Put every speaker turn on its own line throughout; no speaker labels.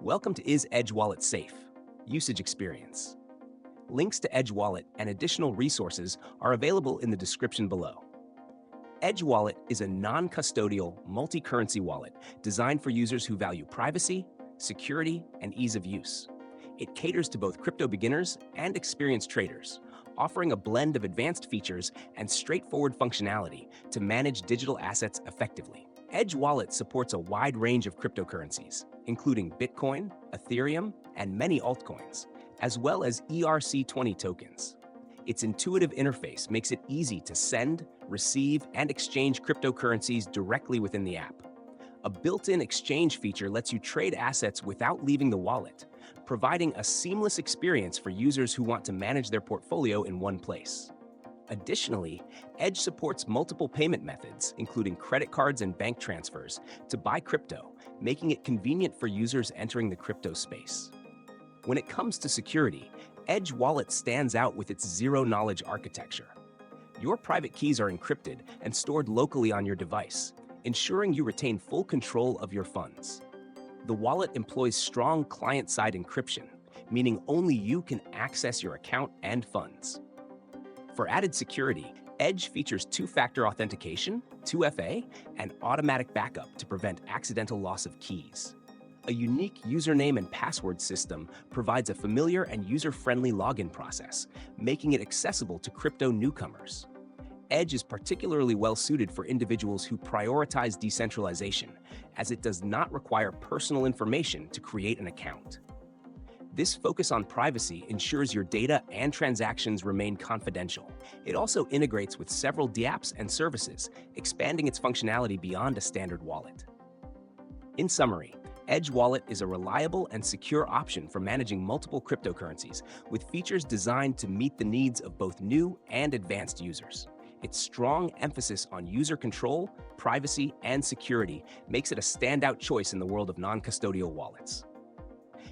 Welcome to Is Edge Wallet Safe? Usage Experience. Links to Edge Wallet and additional resources are available in the description below. Edge Wallet is a non-custodial, multi-currency wallet designed for users who value privacy, security, and ease of use. It caters to both crypto beginners and experienced traders, offering a blend of advanced features and straightforward functionality to manage digital assets effectively. Edge Wallet supports a wide range of cryptocurrencies, including Bitcoin, Ethereum, and many altcoins, as well as ERC20 tokens. Its intuitive interface makes it easy to send, receive, and exchange cryptocurrencies directly within the app. A built-in exchange feature lets you trade assets without leaving the wallet, providing a seamless experience for users who want to manage their portfolio in one place. Additionally, Edge supports multiple payment methods, including credit cards and bank transfers, to buy crypto, making it convenient for users entering the crypto space. When it comes to security, Edge Wallet stands out with its zero-knowledge architecture. Your private keys are encrypted and stored locally on your device, ensuring you retain full control of your funds. The wallet employs strong client-side encryption, meaning only you can access your account and funds. For added security, Edge features two-factor authentication, 2FA, and automatic backup to prevent accidental loss of keys. A unique username and password system provides a familiar and user-friendly login process, making it accessible to crypto newcomers. Edge is particularly well-suited for individuals who prioritize decentralization, as it does not require personal information to create an account. This focus on privacy ensures your data and transactions remain confidential. It also integrates with several dApps and services, expanding its functionality beyond a standard wallet. In summary, Edge Wallet is a reliable and secure option for managing multiple cryptocurrencies, with features designed to meet the needs of both new and advanced users. Its strong emphasis on user control, privacy, and security makes it a standout choice in the world of non-custodial wallets.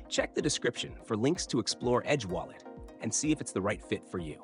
Check the description for links to explore Edge Wallet and see if it's the right fit for you.